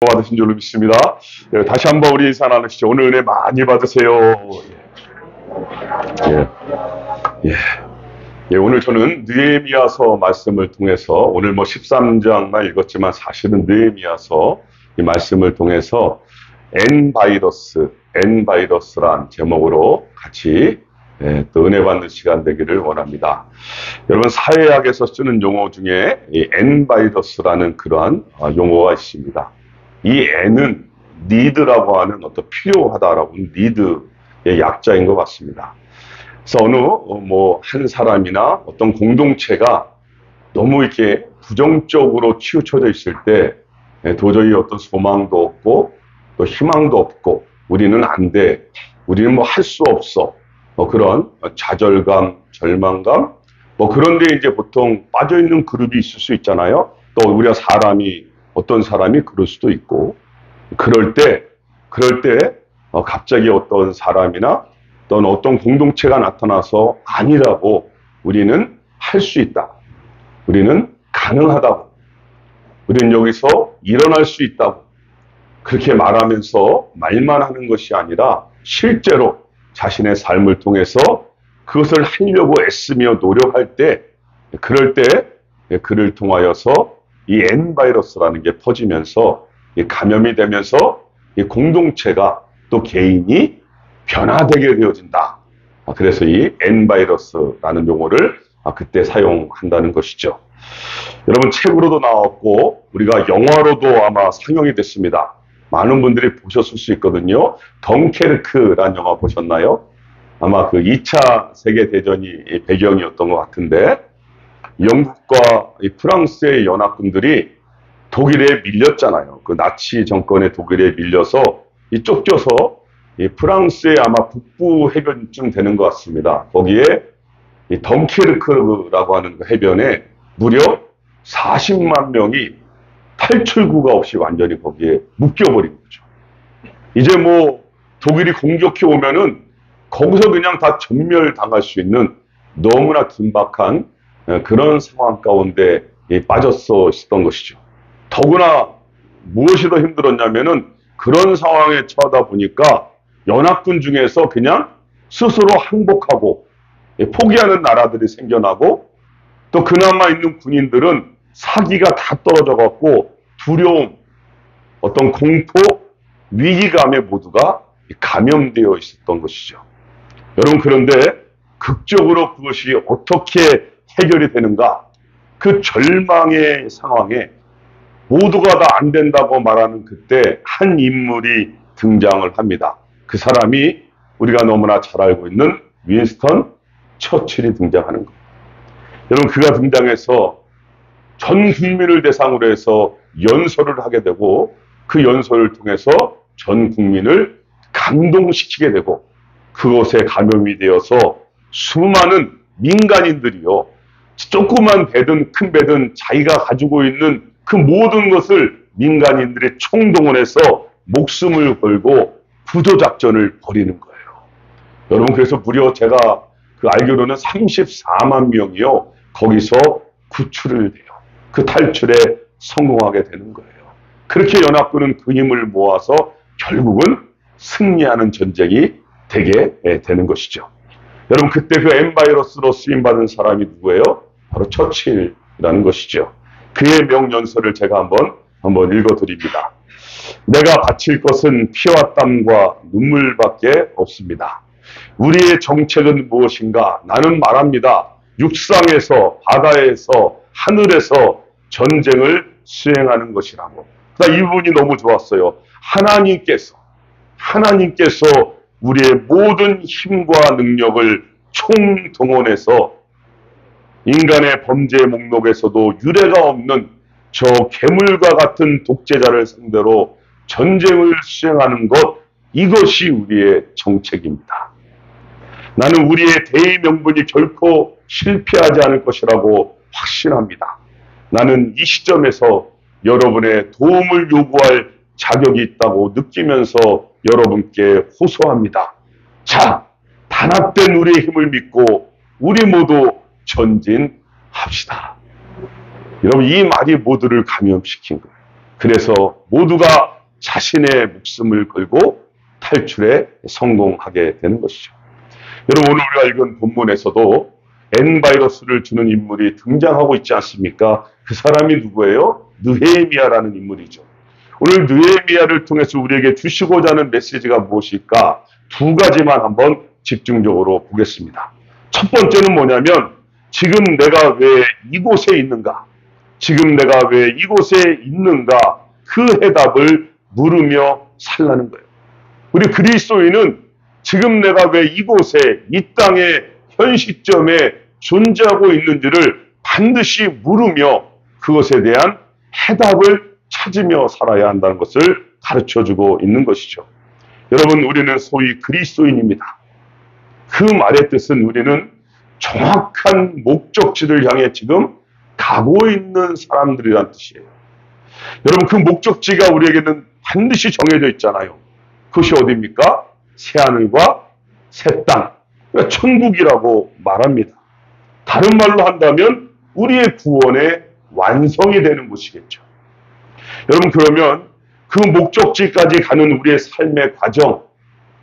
받으신 줄로 믿습니다. 예, 다시 한번 우리 인사 나누시죠. 오늘 은혜 많이 받으세요. 예, 예, 예, 오늘 저는 느헤미야서 말씀을 통해서 오늘 13장만 읽었지만 사실은 느헤미야서 이 말씀을 통해서 N바이러스란 제목으로 같이 또 은혜 받는 시간 되기를 원합니다. 여러분 사회학에서 쓰는 용어 중에 이 N바이러스라는 그러한 용어가 있습니다. 이 N은 need라고 하는 어떤 필요하다라고 하는 need의 약자인 것 같습니다. 그래서 어느 한 사람이나 어떤 공동체가 너무 이렇게 부정적으로 치우쳐져 있을 때 도저히 어떤 소망도 없고 또 희망도 없고 우리는 안 돼, 우리는 할 수 없어, 그런 좌절감, 절망감, 그런데 이제 보통 빠져 있는 그룹이 있을 수 있잖아요. 또 우리가 어떤 사람이 그럴 수도 있고, 그럴 때 갑자기 어떤 사람이나 또는 어떤 공동체가 나타나서 아니라고, 우리는 할 수 있다, 우리는 가능하다고, 우리는 여기서 일어날 수 있다고 그렇게 말하면서 말만 하는 것이 아니라 실제로 자신의 삶을 통해서 그것을 하려고 애쓰며 노력할 때, 그럴 때 그를 통하여서 이 N바이러스라는 게 퍼지면서 감염이 되면서 이 공동체가 또 개인이 변화되게 되어진다. 그래서 이 N바이러스라는 용어를 그때 사용한다는 것이죠. 여러분 책으로도 나왔고 우리가 영화로도 아마 상영이 됐습니다. 많은 분들이 보셨을 수 있거든요. 덩케르크라는 영화 보셨나요? 아마 그 2차 세계대전이 배경이었던 것 같은데, 영국과 프랑스의 연합군들이 독일에 밀렸잖아요. 그 나치 정권의 독일에 밀려서 쫓겨서 프랑스의 아마 북부 해변쯤 되는 것 같습니다. 거기에 이 덩케르크라고 하는 그 해변에 무려 40만 명이 탈출구가 없이 완전히 거기에 묶여버린 거죠. 이제 독일이 공격해 오면은 거기서 그냥 다 전멸당할 수 있는 너무나 긴박한 그런 상황 가운데 빠졌었던 것이죠. 더구나 무엇이 더 힘들었냐면은 그런 상황에 처하다 보니까 연합군 중에서 그냥 스스로 항복하고 포기하는 나라들이 생겨나고, 또 그나마 있는 군인들은 사기가 다 떨어져 갖고 두려움, 어떤 공포, 위기감에 모두가 감염되어 있었던 것이죠. 여러분, 그런데 극적으로 그것이 어떻게 해결이 되는가? 그 절망의 상황에 모두가 다 안 된다고 말하는 그때 한 인물이 등장을 합니다. 그 사람이 우리가 너무나 잘 알고 있는 윈스턴 처칠이 등장하는 거예요. 여러분, 그가 등장해서 전 국민을 대상으로 해서 연설을 하게 되고, 그 연설을 통해서 전 국민을 감동시키게 되고, 그것에 감염이 되어서 수많은 민간인들이요, 조그만 배든 큰 배든 자기가 가지고 있는 그 모든 것을 민간인들이 총동원해서 목숨을 걸고 구조작전을 벌이는 거예요. 여러분, 그래서 무려 제가 알기로는 34만 명이요, 거기서 구출을 돼요. 그 탈출에 성공하게 되는 거예요. 그렇게 연합군은 그 힘을 모아서 결국은 승리하는 전쟁이 되게 되는 것이죠. 여러분, 그때 그 N바이러스로 쓰임받은 사람이 누구예요? 바로 처칠이라는 것이죠. 그의 명연설을 제가 한번 읽어드립니다. 내가 바칠 것은 피와 땀과 눈물밖에 없습니다. 우리의 정책은 무엇인가? 나는 말합니다. 육상에서, 바다에서, 하늘에서 전쟁을 수행하는 것이라고. 이 부분이 너무 좋았어요. 하나님께서 우리의 모든 힘과 능력을 총동원해서 인간의 범죄 목록에서도 유례가 없는 저 괴물과 같은 독재자를 상대로 전쟁을 수행하는 것, 이것이 우리의 정책입니다. 나는 우리의 대의 명분이 결코 실패하지 않을 것이라고 확신합니다. 나는 이 시점에서 여러분의 도움을 요구할 자격이 있다고 느끼면서 여러분께 호소합니다. 자, 단합된 우리의 힘을 믿고 우리 모두 전진합시다. 여러분, 이 말이 모두를 감염시킨 거예요. 그래서 모두가 자신의 목숨을 걸고 탈출에 성공하게 되는 것이죠. 여러분, 오늘 우리가 읽은 본문에서도 N바이러스를 주는 인물이 등장하고 있지 않습니까? 그 사람이 누구예요? 느헤미야라는 인물이죠. 오늘 느헤미야를 통해서 우리에게 주시고자 하는 메시지가 무엇일까? 두 가지만 한번 집중적으로 보겠습니다. 첫 번째는 뭐냐면, 지금 내가 왜 이곳에 있는가? 지금 내가 왜 이곳에 있는가? 그 해답을 물으며 살라는 거예요. 우리 그리스도인은 지금 내가 왜 이곳에, 이 땅의 현 시점에 존재하고 있는지를 반드시 물으며 그것에 대한 해답을 찾으며 살아야 한다는 것을 가르쳐주고 있는 것이죠. 여러분, 우리는 소위 그리스도인입니다. 그 말의 뜻은 우리는 정확한 목적지를 향해 지금 가고 있는 사람들이란 뜻이에요. 여러분, 그 목적지가 우리에게는 반드시 정해져 있잖아요. 그것이 어디입니까? 새하늘과 새 땅, 그러니까 천국이라고 말합니다. 다른 말로 한다면 우리의 구원의 완성이 되는 곳이겠죠. 여러분, 그러면 그 목적지까지 가는 우리의 삶의 과정,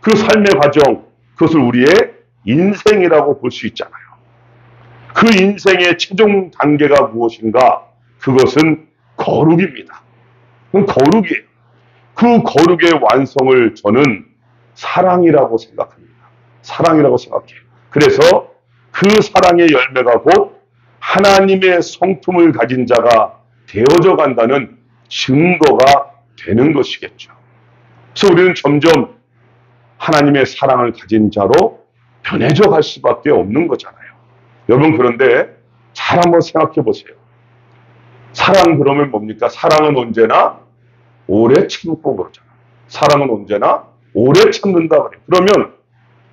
그 삶의 과정, 그것을 우리의 인생이라고 볼 수 있잖아요. 그 인생의 최종 단계가 무엇인가? 그것은 거룩입니다. 거룩이에요. 그 거룩의 완성을 저는 사랑이라고 생각합니다. 사랑이라고 생각해요. 그래서 그 사랑의 열매가 곧 하나님의 성품을 가진 자가 되어져 간다는 증거가 되는 것이겠죠. 그래서 우리는 점점 하나님의 사랑을 가진 자로 변해져 갈 수밖에 없는 거잖아요. 여러분, 그런데 잘 한번 생각해 보세요. 사랑 그러면 뭡니까? 사랑은 언제나 오래 참고 그러잖아요. 사랑은 언제나 오래 참는다 그래요. 그러면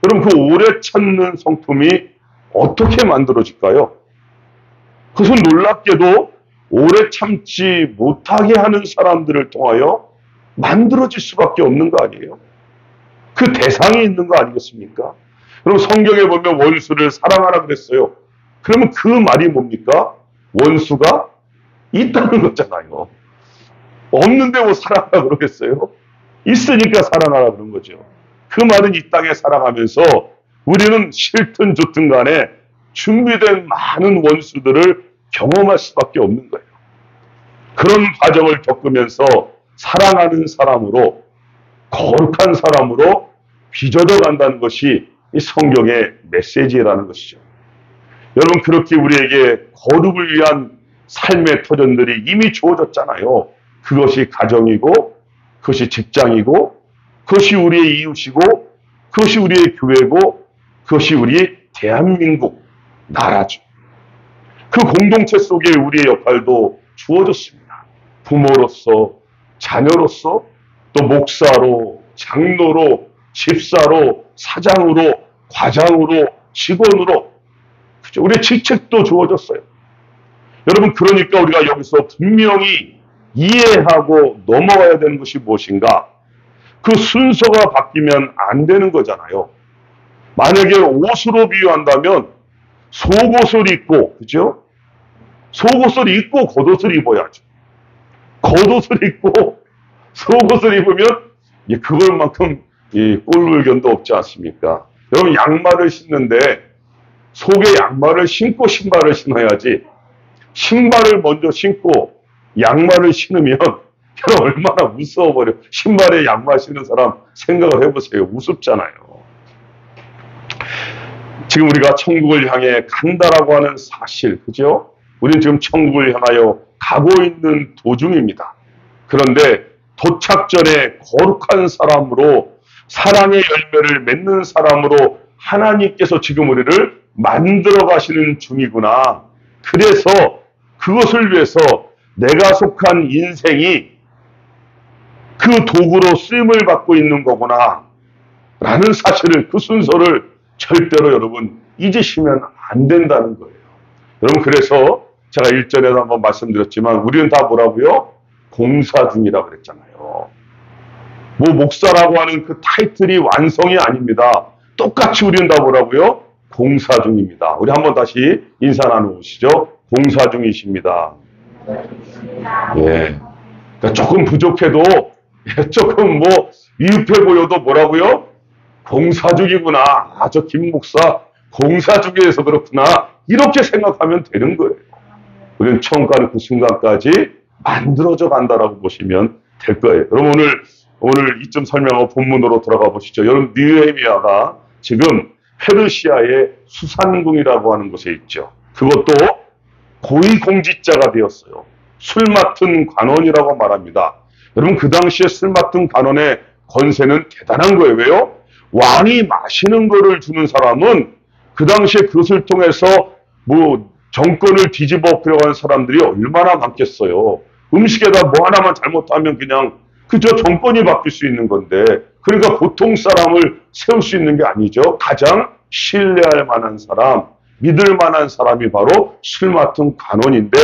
여러분, 그 오래 참는 성품이 어떻게 만들어질까요? 그것은 놀랍게도 오래 참지 못하게 하는 사람들을 통하여 만들어질 수밖에 없는 거 아니에요? 그 대상이 있는 거 아니겠습니까? 그럼 성경에 보면 원수를 사랑하라 그랬어요. 그러면 그 말이 뭡니까? 원수가 있다는 거잖아요. 없는데 뭐 사랑하라 그러겠어요? 있으니까 사랑하라 그런 거죠. 그 말은 이 땅에 살아가면서 우리는 싫든 좋든 간에 준비된 많은 원수들을 경험할 수밖에 없는 거예요. 그런 과정을 겪으면서 사랑하는 사람으로, 거룩한 사람으로 빚어져 간다는 것이 이 성경의 메시지라는 것이죠. 여러분, 그렇게 우리에게 거룩을 위한 삶의 터전들이 이미 주어졌잖아요. 그것이 가정이고, 그것이 직장이고, 그것이 우리의 이웃이고, 그것이 우리의 교회고, 그것이 우리 대한민국 나라죠. 그 공동체 속에 우리의 역할도 주어졌습니다. 부모로서, 자녀로서, 또 목사로, 장로로, 집사로, 사장으로, 과장으로, 직원으로, 그죠? 우리의 직책도 주어졌어요. 여러분, 그러니까 우리가 여기서 분명히 이해하고 넘어가야 되는 것이 무엇인가? 그 순서가 바뀌면 안 되는 거잖아요. 만약에 옷으로 비유한다면 속옷을 입고, 그죠? 속옷을 입고 겉옷을 입어야죠. 겉옷을 입고 속옷을 입으면 그걸만큼 꼴불견도 없지 않습니까? 여러분, 양말을 신는데 속에 양말을 신고 신발을 신어야지, 신발을 먼저 신고 양말을 신으면 얼마나 무서워버려. 신발에 양말 신는 사람 생각을 해보세요. 우습잖아요. 지금 우리가 천국을 향해 간다라고 하는 사실, 그죠? 우리는 지금 천국을 향하여 가고 있는 도중입니다. 그런데 도착 전에 거룩한 사람으로, 사랑의 열매를 맺는 사람으로 하나님께서 지금 우리를 만들어 가시는 중이구나. 그래서 그것을 위해서 내가 속한 인생이 그 도구로 쓰임을 받고 있는 거구나 라는 사실을, 그 순서를 절대로 여러분 잊으시면 안 된다는 거예요. 여러분, 그래서 제가 1절에도 한번 말씀드렸지만 우리는 다 뭐라고요? 공사 중이라고 그랬잖아요. 뭐 목사라고 하는 그 타이틀이 완성이 아닙니다. 똑같이 우리는 다 뭐라고요? 공사 중입니다. 우리 한번 다시 인사 나누시죠. 공사 중이십니다. 예. 그러니까 조금 부족해도 조금 뭐 미흡해 보여도 뭐라고요? 공사 중이구나. 아, 저 김 목사 공사 중이어서 그렇구나. 이렇게 생각하면 되는 거예요. 우리는 처음 가는 그 순간까지 만들어져 간다라고 보시면 될 거예요. 여러분 오늘 이점 설명하고 본문으로 들어가 보시죠. 여러분 느헤미야가 지금 페르시아의 수산궁이라고 하는 곳에 있죠. 그것도 고위공직자가 되었어요. 술 맡은 관원이라고 말합니다. 여러분 그 당시에 술 맡은 관원의 권세는 대단한 거예요. 왜요? 왕이 마시는 거를 주는 사람은 그 당시에 그것을 통해서 뭐 정권을 뒤집어 엎으려고 하는 사람들이 얼마나 많겠어요. 음식에다 뭐 하나만 잘못하면 그냥 그저 정권이 바뀔 수 있는 건데, 그러니까 보통 사람을 세울 수 있는 게 아니죠. 가장 신뢰할 만한 사람, 믿을 만한 사람이 바로 술 맡은 관원인데,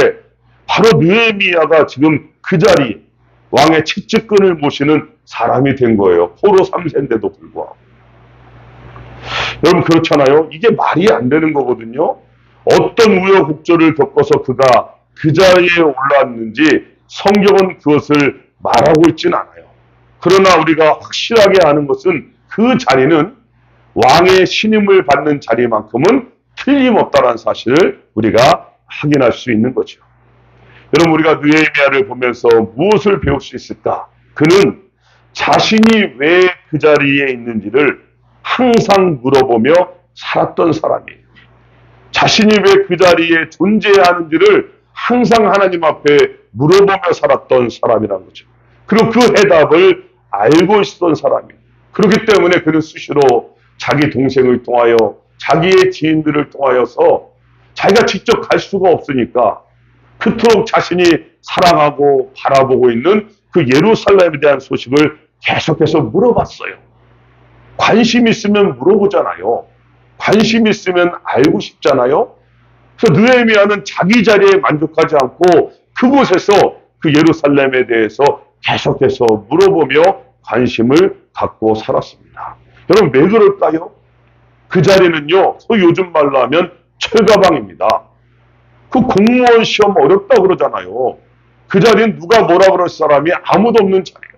바로 느헤미야가 지금 그 자리 왕의 측직근을 모시는 사람이 된 거예요. 포로 3세인데도 불구하고. 여러분 그렇잖아요. 이게 말이 안 되는 거거든요. 어떤 우여곡절을 겪어서 그가 그 자리에 올랐는지 성경은 그것을 말하고 있지는 않아요. 그러나 우리가 확실하게 아는 것은 그 자리는 왕의 신임을 받는 자리만큼은 틀림없다는 사실을 우리가 확인할 수 있는 거죠. 여러분 우리가 느헤미야를 보면서 무엇을 배울 수 있을까? 그는 자신이 왜 그 자리에 있는지를 항상 물어보며 살았던 사람이에요. 자신이 왜 그 자리에 존재해야 하는지를 항상 하나님 앞에 물어보며 살았던 사람이라는 거죠. 그리고 그 해답을 알고 있었던 사람이에요. 그렇기 때문에 그는 수시로 자기 동생을 통하여 자기의 지인들을 통하여서 자기가 직접 갈 수가 없으니까 그토록 자신이 사랑하고 바라보고 있는 그 예루살렘에 대한 소식을 계속해서 물어봤어요. 관심 있으면 물어보잖아요. 관심 있으면 알고 싶잖아요. 그래서 느헤미야는 자기 자리에 만족하지 않고 그곳에서 그 예루살렘에 대해서 계속해서 물어보며 관심을 갖고 살았습니다. 여러분 왜 그럴까요? 그 자리는요, 소위 요즘 말로 하면 철가방입니다. 그 공무원 시험 어렵다고 그러잖아요. 그 자리는 누가 뭐라 그럴 사람이 아무도 없는 자리예요.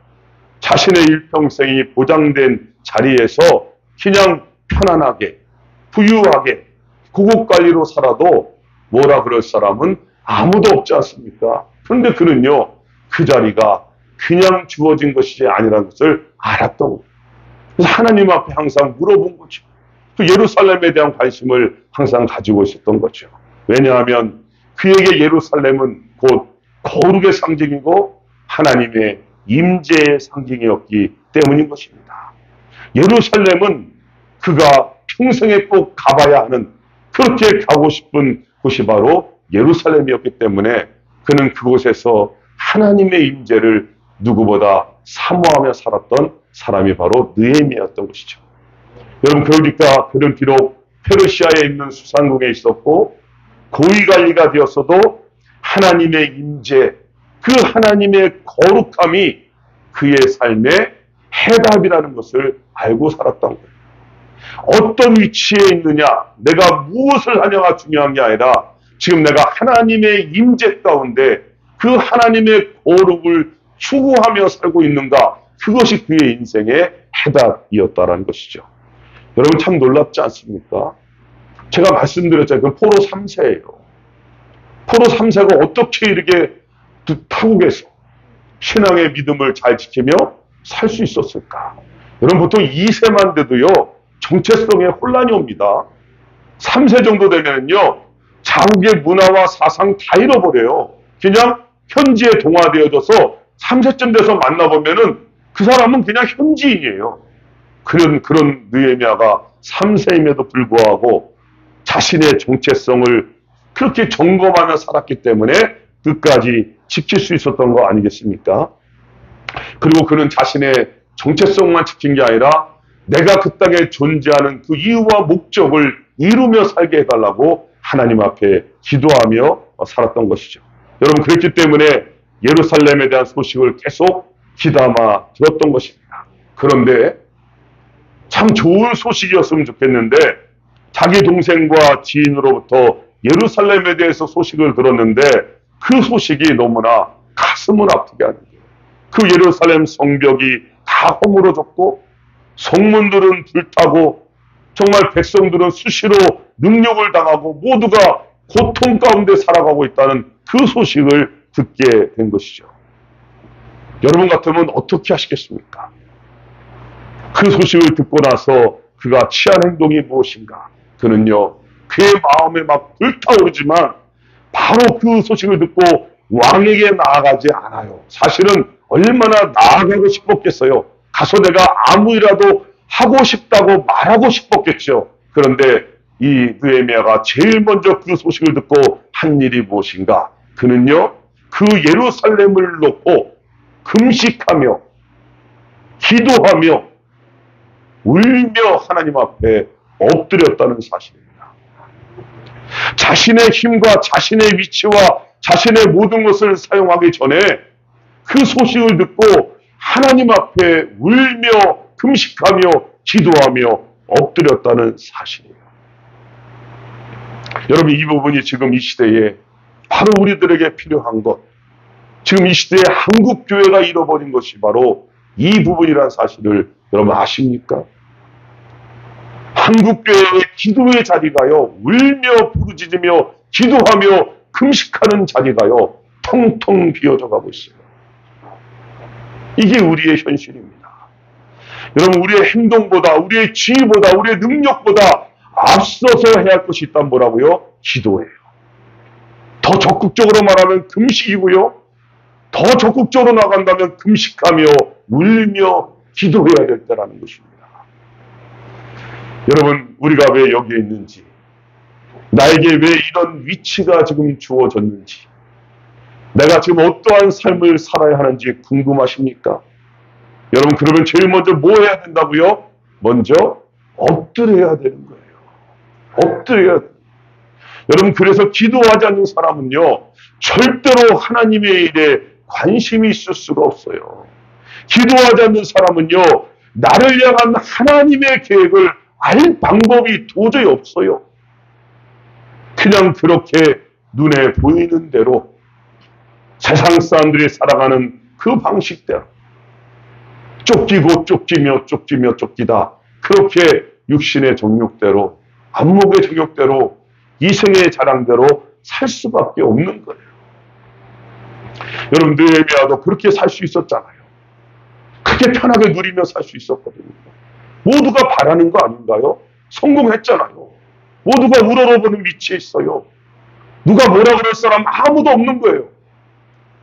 자신의 일평생이 보장된 자리에서 그냥 편안하게 부유하게 고국관리로 살아도 뭐라 그럴 사람은 아무도 없지 않습니까? 그런데 그는요, 그 자리가 그냥 주어진 것이 아니라는 것을 알았던 거예요. 그래서 하나님 앞에 항상 물어본 거죠. 그 예루살렘에 대한 관심을 항상 가지고 있었던 거죠. 왜냐하면 그에게 예루살렘은 곧 거룩의 상징이고 하나님의 임재의 상징이었기 때문인 것입니다. 예루살렘은 그가 평생에 꼭 가봐야 하는, 그렇게 가고 싶은 곳이 바로 예루살렘이었기 때문에 그는 그곳에서 하나님의 임재를 누구보다 사모하며 살았던 사람이 바로 느헤미야였던 것이죠. 여러분 그러니까 그는 비록 페르시아에 있는 수산궁에 있었고 고위관리가 되었어도 하나님의 임재, 그 하나님의 거룩함이 그의 삶의 해답이라는 것을 알고 살았던 거예요. 어떤 위치에 있느냐, 내가 무엇을 하냐가 중요한 게 아니라 지금 내가 하나님의 임재 가운데 그 하나님의 거룩을 추구하며 살고 있는가, 그것이 그의 인생의 해답이었다는 것이죠. 여러분 참 놀랍지 않습니까? 제가 말씀드렸잖아요. 그 포로 3세예요. 포로 3세가 어떻게 이렇게 타국에서 신앙의 믿음을 잘 지키며 살 수 있었을까? 여러분 보통 2세만 돼도요, 정체성에 혼란이 옵니다. 3세 정도 되면요, 자국의 문화와 사상 다 잃어버려요. 그냥 현지에 동화되어져서 3세쯤 돼서 만나보면은 그 사람은 그냥 현지인이에요. 그런 느헤미야가 3세임에도 불구하고 자신의 정체성을 그렇게 점검하며 살았기 때문에 끝까지 지킬 수 있었던 거 아니겠습니까? 그리고 그는 자신의 정체성만 지킨 게 아니라 내가 그 땅에 존재하는 그 이유와 목적을 이루며 살게 해달라고 하나님 앞에 기도하며 살았던 것이죠. 여러분 그랬기 때문에 예루살렘에 대한 소식을 계속 귀담아 들었던 것입니다. 그런데 참 좋은 소식이었으면 좋겠는데 자기 동생과 지인으로부터 예루살렘에 대해서 소식을 들었는데 그 소식이 너무나 가슴을 아프게 하는 거예요. 그 예루살렘 성벽이 다 허물어졌고 성문들은 불타고 정말 백성들은 수시로 능력을 당하고 모두가 고통 가운데 살아가고 있다는 그 소식을 듣게 된 것이죠. 여러분 같으면 어떻게 하시겠습니까? 그 소식을 듣고 나서 그가 취한 행동이 무엇인가? 그는요, 그의 마음에 막 불타오르지만 바로 그 소식을 듣고 왕에게 나아가지 않아요. 사실은 얼마나 나아가고 싶었겠어요. 가서 내가 아무 일이라도 하고 싶다고 말하고 싶었겠죠. 그런데 이 느헤미야가 제일 먼저 그 소식을 듣고 한 일이 무엇인가? 그는요, 그 예루살렘을 놓고 금식하며 기도하며 울며 하나님 앞에 엎드렸다는 사실입니다. 자신의 힘과 자신의 위치와 자신의 모든 것을 사용하기 전에 그 소식을 듣고 하나님 앞에 울며 금식하며 기도하며 엎드렸다는 사실이에요. 여러분, 이 부분이 지금 이 시대에 바로 우리들에게 필요한 것, 지금 이 시대에 한국 교회가 잃어버린 것이 바로 이 부분이라는 사실을 여러분 아십니까? 한국 교회의 기도의 자리가요, 울며 부르짖으며 기도하며 금식하는 자리가요, 텅텅 비어져 가고 있어요. 이게 우리의 현실입니다. 여러분, 우리의 행동보다, 우리의 지위보다, 우리의 능력보다 앞서서 해야 할 것이 있다면 뭐라고요? 기도예요. 더 적극적으로 말하면 금식이고요. 더 적극적으로 나간다면 금식하며 울며 기도해야 될 때라는 것입니다. 여러분, 우리가 왜 여기에 있는지, 나에게 왜 이런 위치가 지금 주어졌는지, 내가 지금 어떠한 삶을 살아야 하는지 궁금하십니까? 여러분, 그러면 제일 먼저 뭐 해야 된다고요? 먼저 엎드려야 되는 거예요. 엎드려야 돼요. 여러분, 그래서 기도하지 않는 사람은요, 절대로 하나님의 일에 관심이 있을 수가 없어요. 기도하지 않는 사람은요, 나를 향한 하나님의 계획을 알 방법이 도저히 없어요. 그냥 그렇게 눈에 보이는 대로 세상 사람들이 살아가는 그 방식대로 쫓기고 쫓기며 쫓기며 쫓기다, 그렇게 육신의 정욕대로, 안목의 정욕대로, 이생의 자랑대로 살 수밖에 없는 거예요. 여러분, 느헤미야도 그렇게 살 수 있었잖아요. 그렇게 편하게 누리며 살 수 있었거든요. 모두가 바라는 거 아닌가요? 성공했잖아요. 모두가 우러러보는 위치에 있어요. 누가 뭐라 그럴 사람 아무도 없는 거예요.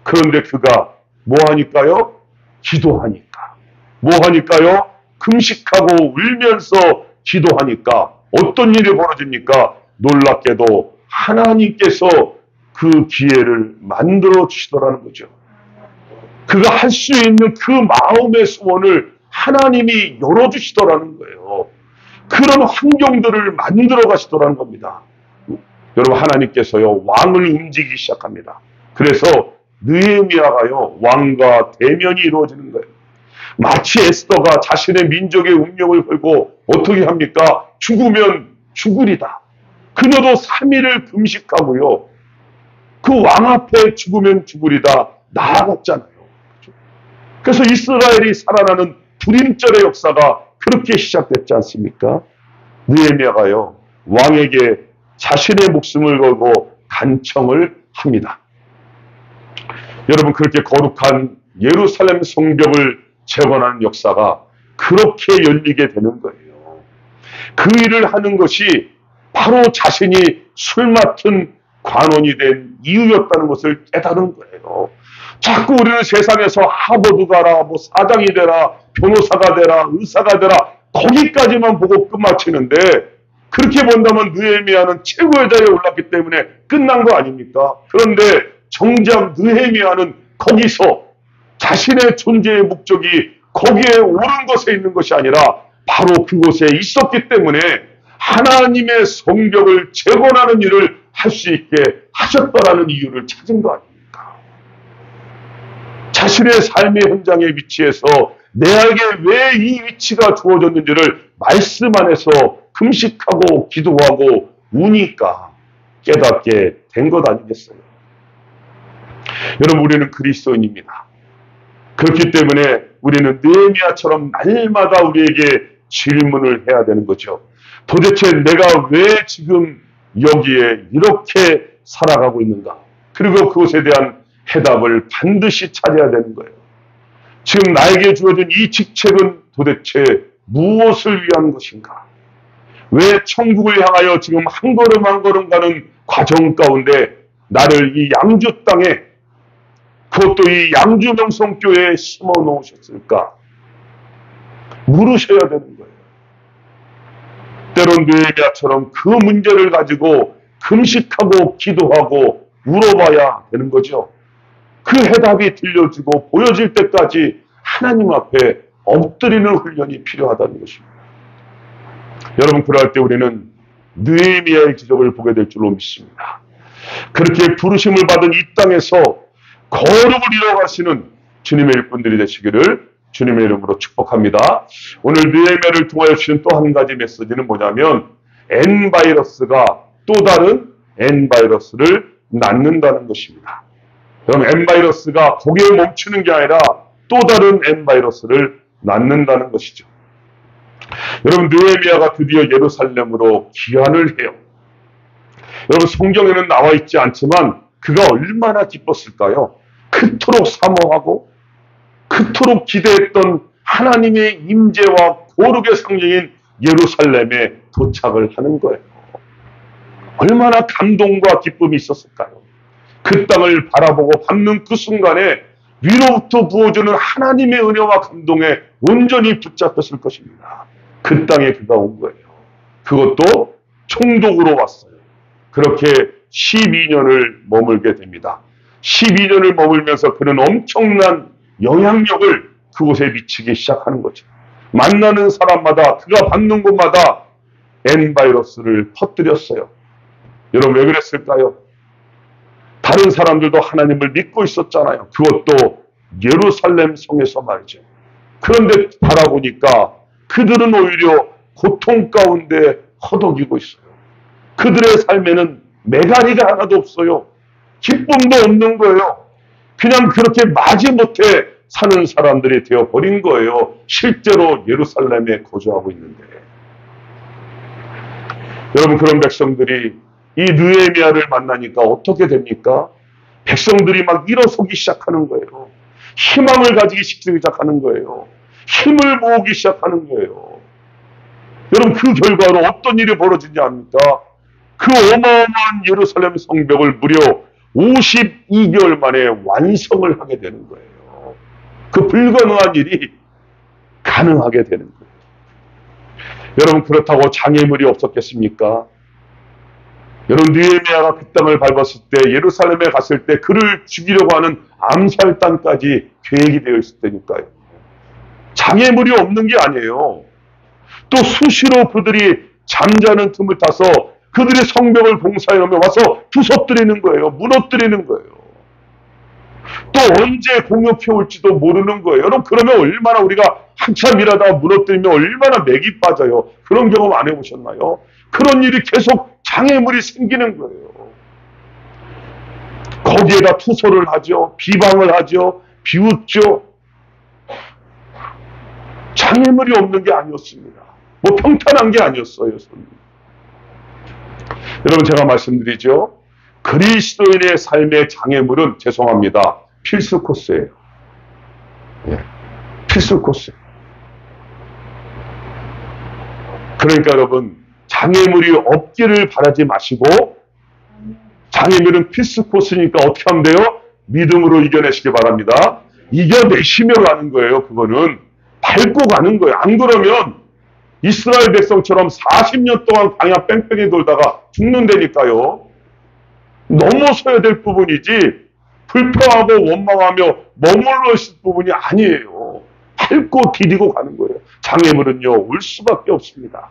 그런데 그가 뭐 하니까요? 기도하니까. 뭐 하니까요? 금식하고 울면서 기도하니까 어떤 일이 벌어집니까? 놀랍게도 하나님께서 그 기회를 만들어 주시더라는 거죠. 그가 할 수 있는 그 마음의 소원을 하나님이 열어주시더라는 거예요. 그런 환경들을 만들어 가시더라는 겁니다. 여러분, 하나님께서요, 왕을 움직이기 시작합니다. 그래서 느헤미야가요, 왕과 대면이 이루어지는 거예요. 마치 에스더가 자신의 민족의 운명을 걸고 어떻게 합니까? 죽으면 죽으리다. 그녀도 3일을 금식하고요, 그 왕 앞에 죽으면 죽으리다 나아갔잖아요. 그래서 이스라엘이 살아나는 불임절의 역사가 그렇게 시작됐지 않습니까? 느헤미야가요, 왕에게 자신의 목숨을 걸고 간청을 합니다. 여러분, 그렇게 거룩한 예루살렘 성벽을 재건하는 역사가 그렇게 열리게 되는 거예요. 그 일을 하는 것이 바로 자신이 술 맡은 관원이 된 이유였다는 것을 깨달은 거예요. 자꾸 우리는 세상에서 하버드 가라, 뭐 사장이 되라, 변호사가 되라, 의사가 되라, 거기까지만 보고 끝마치는데, 그렇게 본다면 느헤미야는 최고의 자리에 올랐기 때문에 끝난 거 아닙니까? 그런데 정작 느헤미야는 거기서 자신의 존재의 목적이 거기에 옳은 것에 있는 것이 아니라 바로 그곳에 있었기 때문에 하나님의 성벽을 재건하는 일을 할 수 있게 하셨다라는 이유를 찾은 거 아닙니까? 자신의 삶의 현장의 위치에서 내게 왜 이 위치가 주어졌는지를 말씀 안에서 금식하고 기도하고 우니까 깨닫게 된 것 아니겠어요? 여러분, 우리는 그리스도인입니다. 그렇기 때문에 우리는 느헤미야처럼 날마다 우리에게 질문을 해야 되는 거죠. 도대체 내가 왜 지금 여기에 이렇게 살아가고 있는가? 그리고 그것에 대한 해답을 반드시 찾아야 되는 거예요. 지금 나에게 주어진 이 직책은 도대체 무엇을 위한 것인가? 왜 천국을 향하여 지금 한 걸음 한 걸음 가는 과정 가운데 나를 이 양주 땅에, 그것도 이 양주 명성교회에 심어 놓으셨을까? 물으셔야 되는 거예요. 때론 느헤미야처럼 그 문제를 가지고 금식하고 기도하고 물어봐야 되는 거죠. 그 해답이 들려지고 보여질 때까지 하나님 앞에 엎드리는 훈련이 필요하다는 것입니다. 여러분, 그럴 때 우리는 느헤미야의 기적을 보게 될 줄로 믿습니다. 그렇게 부르심을 받은 이 땅에서 거룩을 이뤄가시는 주님의 일꾼들이 되시기를 주님의 이름으로 축복합니다. 오늘 느헤미야를 통하여 주신 또 한 가지 메시지는 뭐냐면 N바이러스가 또 다른 N바이러스를 낳는다는 것입니다. 그럼 N바이러스가 거기에 멈추는 게 아니라 또 다른 N바이러스를 낳는다는 것이죠. 여러분, 느헤미야가 드디어 예루살렘으로 귀환을 해요. 여러분, 성경에는 나와 있지 않지만 그가 얼마나 기뻤을까요? 그토록 사모하고 그토록 기대했던 하나님의 임재와 거룩의 상징인 예루살렘에 도착을 하는 거예요. 얼마나 감동과 기쁨이 있었을까요? 그 땅을 바라보고 밟는 그 순간에 위로부터 부어주는 하나님의 은혜와 감동에 온전히 붙잡혔을 것입니다. 그 땅에 그가 온 거예요. 그것도 총독으로 왔어요. 그렇게 12년을 머물게 됩니다. 12년을 머물면서 그는 엄청난 영향력을 그곳에 미치기 시작하는 거죠. 만나는 사람마다, 그가 받는 곳마다 N바이러스를 퍼뜨렸어요. 여러분, 왜 그랬을까요? 다른 사람들도 하나님을 믿고 있었잖아요. 그것도 예루살렘 성에서 말이죠. 그런데 바라보니까 그들은 오히려 고통 가운데 허덕이고 있어요. 그들의 삶에는 메가리가 하나도 없어요. 기쁨도 없는 거예요. 그냥 그렇게 마지못해 사는 사람들이 되어버린 거예요. 실제로 예루살렘에 거주하고 있는데. 여러분, 그런 백성들이 이 느헤미야를 만나니까 어떻게 됩니까? 백성들이 막 일어서기 시작하는 거예요. 희망을 가지기 시작하는 거예요. 힘을 모으기 시작하는 거예요. 여러분, 그 결과로 어떤 일이 벌어지지 않습니까? 그 어마어마한 예루살렘 성벽을 무려 52개월 만에 완성을 하게 되는 거예요. 그 불가능한 일이 가능하게 되는 거예요. 여러분, 그렇다고 장애물이 없었겠습니까? 여러분, 느헤미야가 그 땅을 밟았을 때, 예루살렘에 갔을 때 그를 죽이려고 하는 암살단까지 계획이 되어 있을 때니까요. 장애물이 없는 게 아니에요. 또 수시로 그들이 잠자는 틈을 타서 그들의 성벽을 봉사해 놓으면 와서 부서뜨리는 거예요. 무너뜨리는 거예요. 또 언제 공격해 올지도 모르는 거예요. 여러분, 그러면 얼마나 우리가 한참 일하다가 무너뜨리면 얼마나 맥이 빠져요. 그런 경험 안 해보셨나요? 그런 일이 계속 장애물이 생기는 거예요. 거기에다 투소를 하죠. 비방을 하죠. 비웃죠. 장애물이 없는 게 아니었습니다. 뭐 평탄한 게 아니었어요. 여러분, 제가 말씀드리죠. 그리스도인의 삶의 장애물은, 죄송합니다, 필수 코스예요. 예, 필수 코스. 그러니까 여러분, 장애물이 없기를 바라지 마시고, 장애물은 필수 코스니까 어떻게 하면 돼요? 믿음으로 이겨내시기 바랍니다. 이겨내시며 가는 거예요. 그거는 밟고 가는 거예요. 안 그러면 이스라엘 백성처럼 40년 동안 광야 뺑뺑이 돌다가 죽는다니까요. 넘어서야 될 부분이지 불평하고 원망하며 머물러 있을 부분이 아니에요. 밟고 디디고 가는 거예요. 장애물은요, 올 수밖에 없습니다.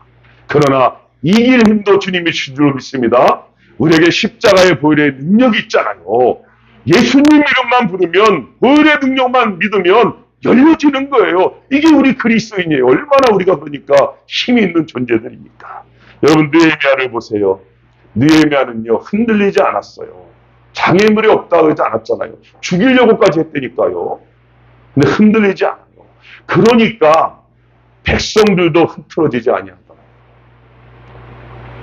그러나 이길 힘도 주님이 주실 줄 믿습니다. 우리에게 십자가의 보혈의 능력이 있잖아요. 예수님 이름만 부르면, 보혈의 능력만 믿으면 열려지는 거예요. 이게 우리 그리스도인이에요. 얼마나 우리가 그러니까 힘이 있는 존재들입니까? 여러분, 느헤미야를 보세요. 느헤미야는요, 흔들리지 않았어요. 장애물이 없다고 하지 않았잖아요. 죽이려고까지 했다니까요. 근데 흔들리지 않아요. 그러니까 백성들도 흐트러지지 아니한다.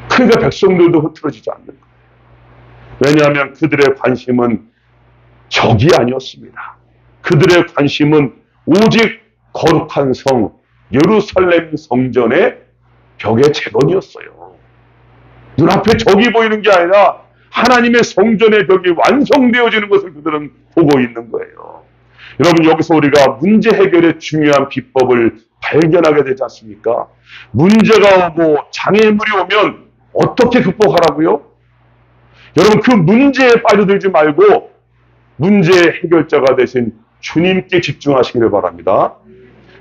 그러니까 백성들도 흐트러지지 않는 거예요. 왜냐하면 그들의 관심은 적이 아니었습니다. 그들의 관심은 오직 거룩한 성 예루살렘 성전의 벽의 재건이었어요. 눈앞에 적이 보이는 게 아니라 하나님의 성전의 벽이 완성되어지는 것을 그들은 보고 있는 거예요. 여러분, 여기서 우리가 문제 해결의 중요한 비법을 발견하게 되지 않습니까? 문제가 오고 장애물이 오면 어떻게 극복하라고요? 여러분, 그 문제에 빠져들지 말고 문제의 해결자가 되신 주님께 집중하시기를 바랍니다.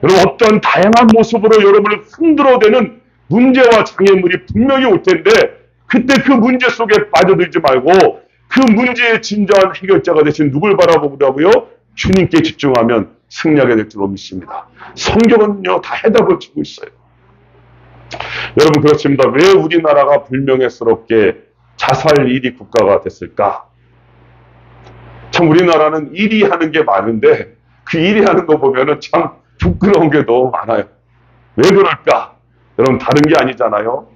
여러분, 어떤 다양한 모습으로 여러분을 흔들어대는 문제와 장애물이 분명히 올 텐데 그때 그 문제 속에 빠져들지 말고 그 문제의 진정한 해결자가 되신 누굴 바라보라고요? 주님께 집중하면 승리하게 될 줄로 믿습니다. 성경은요, 다 해답을 주고 있어요. 여러분, 그렇습니다. 왜 우리나라가 불명예스럽게 자살 1위 국가가 됐을까? 참 우리나라는 1위 하는 게 많은데 그 1위 하는 거 보면은 참 부끄러운 게 너무 많아요. 왜 그럴까? 여러분, 다른 게 아니잖아요.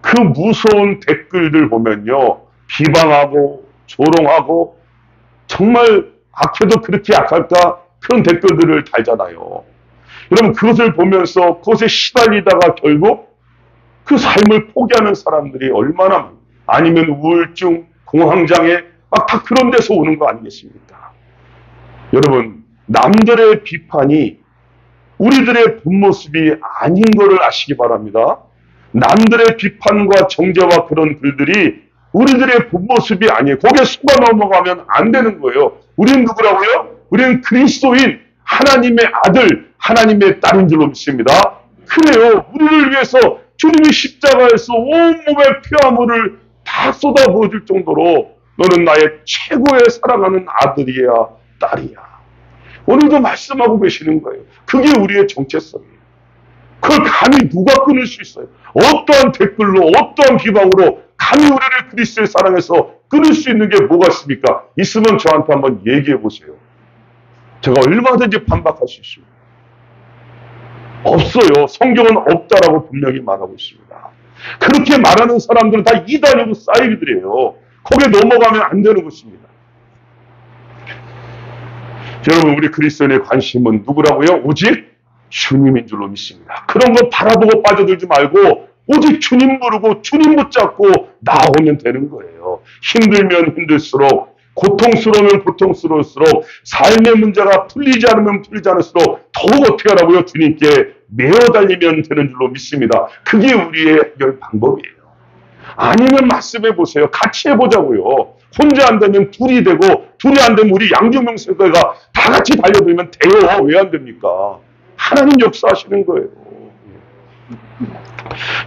그 무서운 댓글들 보면요, 비방하고 조롱하고 정말 악해도 그렇게 악할까? 그런 댓글들을 달잖아요. 여러분, 그것을 보면서 그것에 시달리다가 결국 그 삶을 포기하는 사람들이 얼마나 많아요. 아니면 우울증, 공황장애 다 그런 데서 오는 거 아니겠습니까? 여러분, 남들의 비판이 우리들의 본 모습이 아닌 것을 아시기 바랍니다. 남들의 비판과 정죄와 그런 글들이 우리들의 본 모습이 아니에요. 거기에 속아 넘어가면 안 되는 거예요. 우리는 누구라고요? 우리는 그리스도인 하나님의 아들, 하나님의 딸인 줄로 믿습니다. 그래요. 우리를 위해서 주님이 십자가에서 온몸의 피화물을 다 쏟아부어줄 정도로 너는 나의 최고의 사랑하는 아들이야, 딸이야. 오늘도 말씀하고 계시는 거예요. 그게 우리의 정체성이에요. 그걸 감히 누가 끊을 수 있어요? 어떠한 댓글로, 어떠한 비방으로 감히 우리를 그리스도의 사랑에서 끊을 수 있는 게 뭐가 있습니까? 있으면 저한테 한번 얘기해 보세요. 제가 얼마든지 반박할 수 있습니다. 없어요. 성경은 없다라고 분명히 말하고 있습니다. 그렇게 말하는 사람들은 다 이단이고 사이비들이에요. 거기에 넘어가면 안 되는 것입니다. 여러분, 우리 그리스도인의 관심은 누구라고요? 오직 주님인 줄로 믿습니다. 그런 거 바라보고 빠져들지 말고 오직 주님 부르고 주님 붙잡고 나오면 되는 거예요. 힘들면 힘들수록, 고통스러우면 고통스러울수록, 삶의 문제가 풀리지 않으면 풀리지 않을수록 더욱 어떻게 하라고요? 주님께 매어 달리면 되는 줄로 믿습니다. 그게 우리의 해결 방법이에요. 아니면 말씀해 보세요. 같이 해보자고요. 혼자 안 되면 둘이 되고, 둘이 안 되면 우리 양주명세가 다 같이 달려들면 돼요. 왜 안 됩니까? 하나님 역사하시는 거예요.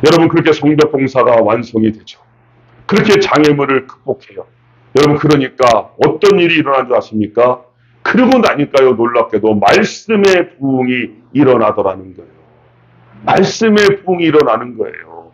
여러분, 그렇게 성벽 공사가 완성이 되죠. 그렇게 장애물을 극복해요. 여러분, 그러니까 어떤 일이 일어난 줄 아십니까? 그러고 나니까요, 놀랍게도 말씀의 부흥이 일어나더라는 거예요. 말씀의 부흥이 일어나는 거예요.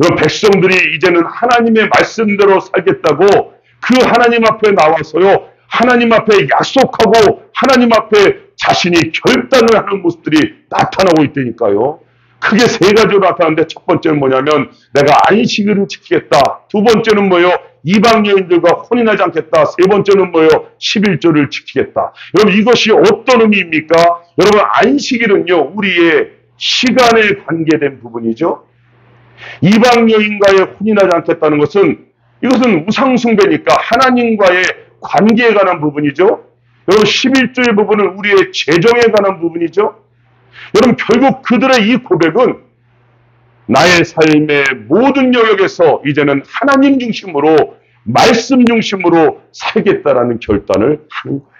여러분, 백성들이 이제는 하나님의 말씀대로 살겠다고 그 하나님 앞에 나와서요, 하나님 앞에 약속하고 하나님 앞에 자신이 결단을 하는 모습들이 나타나고 있다니까요. 크게 세 가지로 나타나는데, 첫 번째는 뭐냐면 내가 안식일을 지키겠다. 두 번째는 뭐예요? 이방 여인들과 혼인하지 않겠다. 세 번째는 뭐예요? 11조를 지키겠다. 여러분, 이것이 어떤 의미입니까? 여러분, 안식일은요, 우리의 시간에 관계된 부분이죠. 이방 여인과의 혼인하지 않겠다는 것은, 이것은 우상숭배니까 하나님과의 관계에 관한 부분이죠. 여러분, 11조의 부분은 우리의 재정에 관한 부분이죠. 여러분, 결국 그들의 이 고백은 나의 삶의 모든 영역에서 이제는 하나님 중심으로, 말씀 중심으로 살겠다라는 결단을 하는 거예요.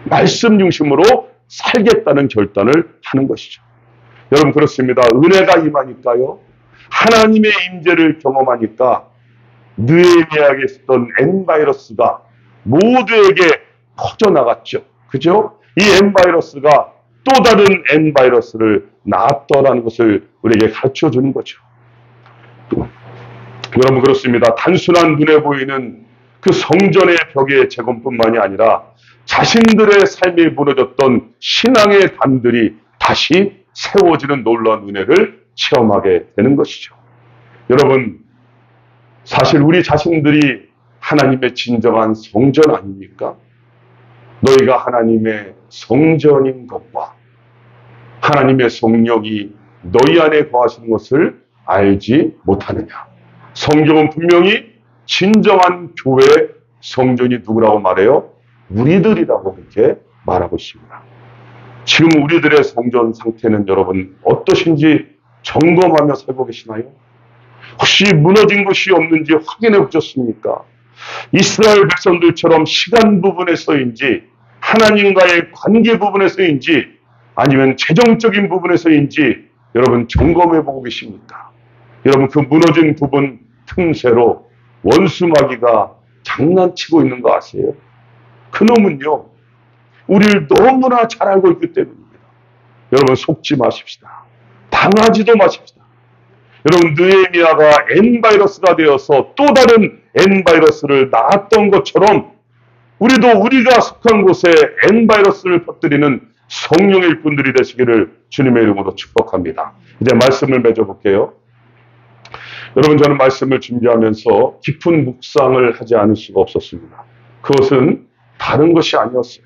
말씀 중심으로 살겠다는 결단을 하는 것이죠. 여러분, 그렇습니다. 은혜가 임하니까요, 하나님의 임재를 경험하니까 느헤미야에게 있었던 N바이러스가 모두에게 퍼져나갔죠. 그죠? 이 N바이러스가 또 다른 N바이러스를 낳았더라는 것을 우리에게 가르쳐 주는 거죠. 여러분, 그렇습니다. 단순한 눈에 보이는 그 성전의 벽의 재건뿐만이 아니라 자신들의 삶이 무너졌던 신앙의 단들이 다시 세워지는 놀라운 은혜를 체험하게 되는 것이죠. 여러분, 사실 우리 자신들이 하나님의 진정한 성전 아닙니까? 너희가 하나님의 성전인 것과 하나님의 성령이 너희 안에 거하시는 것을 알지 못하느냐. 성경은 분명히 진정한 교회 성전이 누구라고 말해요? 우리들이라고 그렇게 말하고 있습니다. 지금 우리들의 성전 상태는 여러분 어떠신지 점검하며 살고 계시나요? 혹시 무너진 것이 없는지 확인해 보셨습니까? 이스라엘 백성들처럼 시간 부분에서인지 하나님과의 관계 부분에서인지 아니면 재정적인 부분에서인지 여러분 점검해 보고 계십니까? 여러분 그 무너진 부분 틈새로 원수마귀가 장난치고 있는 거 아세요? 그놈은요, 우리를 너무나 잘 알고 있기 때문입니다. 여러분 속지 마십시다. 당하지도 마십시다. 여러분 느헤미야가 N바이러스가 되어서 또 다른 N바이러스를 낳았던 것처럼 우리도 우리가 속한 곳에 N바이러스를 퍼뜨리는 성령의 일꾼들이 되시기를 주님의 이름으로 축복합니다. 이제 말씀을 맺어볼게요. 여러분 저는 말씀을 준비하면서 깊은 묵상을 하지 않을 수가 없었습니다. 그것은 다른 것이 아니었어요.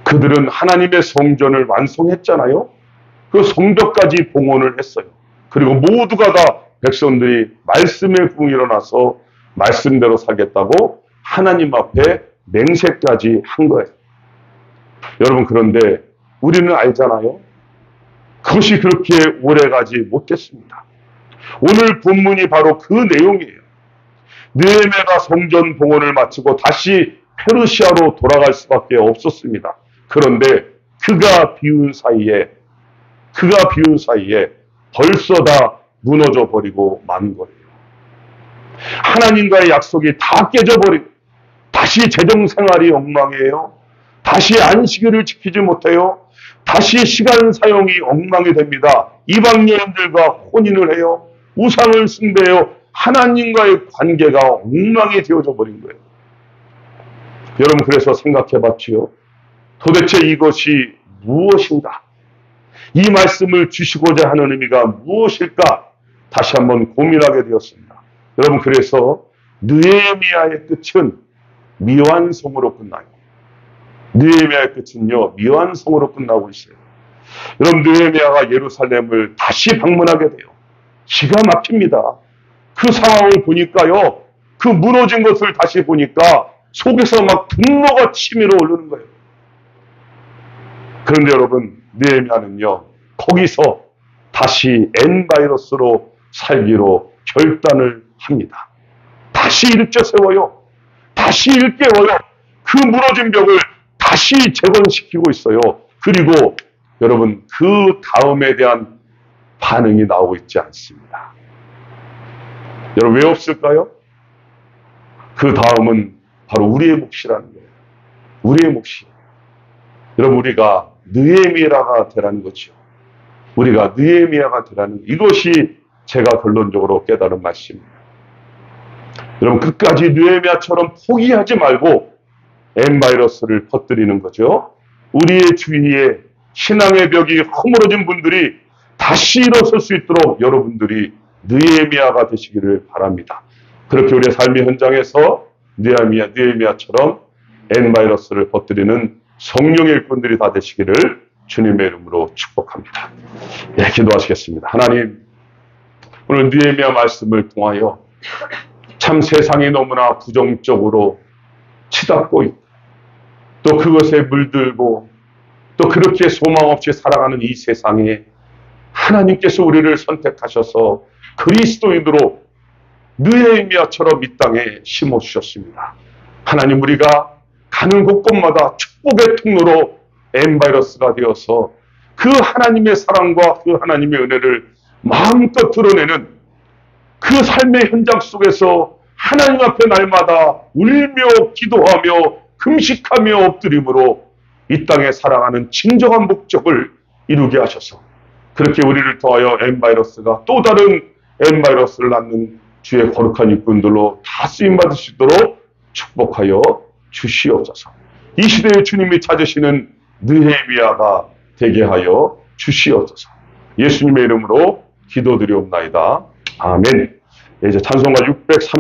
그들은 하나님의 성전을 완성했잖아요. 그 성벽까지 봉헌을 했어요. 그리고 모두가 다 백성들이 말씀에 궁 일어나서 말씀대로 살겠다고 하나님 앞에 맹세까지 한 거예요. 여러분 그런데 우리는 알잖아요. 그것이 그렇게 오래가지 못했습니다. 오늘 본문이 바로 그 내용이에요. 느헤미야가 성전 봉헌을 마치고 다시 페르시아로 돌아갈 수밖에 없었습니다. 그런데 그가 비운 사이에 벌써 다 무너져 버리고 만 거예요. 하나님과의 약속이 다 깨져버리고 다시 재정생활이 엉망이에요. 다시 안식일을 지키지 못해요. 다시 시간 사용이 엉망이 됩니다. 이방 여인들과 혼인을 해요. 우상을 숭배해요. 하나님과의 관계가 엉망이 되어져 버린 거예요. 여러분 그래서 생각해 봤지요. 도대체 이것이 무엇인가? 이 말씀을 주시고자 하는 의미가 무엇일까? 다시 한번 고민하게 되었습니다. 여러분 그래서 느헤미야의 끝은 미완성으로 끝나요. 느헤미야의 끝은요 미완성으로 끝나고 있어요. 여러분 느헤미야가 예루살렘을 다시 방문하게 돼요. 기가 막힙니다. 그 상황을 보니까요, 그 무너진 것을 다시 보니까 속에서 막 분노가 치밀어 오르는 거예요. 그런데 여러분 느헤미야는요 거기서 다시 N바이러스로 살기로 결단을 합니다. 다시 일으켜 세워요. 다시 일깨워요. 그 무너진 벽을 다시 재건시키고 있어요. 그리고 여러분 그 다음에 대한 반응이 나오고 있지 않습니다. 여러분 왜 없을까요? 그 다음은 바로 우리의 몫이라는 거예요. 우리의 몫이. 여러분 우리가 느헤미야가 되라는 거죠. 우리가 느헤미야가 되라는 이것이 제가 결론적으로 깨달은 말씀입니다. 여러분 끝까지 느헤미야처럼 포기하지 말고 N바이러스를 퍼뜨리는 거죠. 우리의 주위에 신앙의 벽이 허물어진 분들이 다시 일어설 수 있도록 여러분들이 느헤미야가 되시기를 바랍니다. 그렇게 우리의 삶의 현장에서 느헤미야처럼 N바이러스를 퍼뜨리는 성령의 일꾼들이 다 되시기를 주님의 이름으로 축복합니다. 예, 기도하시겠습니다. 하나님, 오늘 느헤미야 말씀을 통하여 참 세상이 너무나 부정적으로 치닫고 있고 또 그것에 물들고 또 그렇게 소망 없이 살아가는 이 세상에 하나님께서 우리를 선택하셔서 그리스도인으로 느헤미야처럼 이 땅에 심어주셨습니다. 하나님 우리가 가는 곳곳마다 축복의 통로로 N바이러스가 되어서 그 하나님의 사랑과 그 하나님의 은혜를 마음껏 드러내는 그 삶의 현장 속에서 하나님 앞에 날마다 울며 기도하며 금식하며 엎드림으로 이 땅에 살아가는 진정한 목적을 이루게 하셔서 그렇게 우리를 통하여 N바이러스가 또 다른 N바이러스를 낳는 주의 거룩한 일꾼들로 다 쓰임받을 수 있도록 축복하여 주시옵소서. 이 시대에 주님이 찾으시는 느헤미야가 되게 하여 주시옵소서. 예수님의 이름으로 기도드리옵나이다. 아멘. 이제 찬송가 630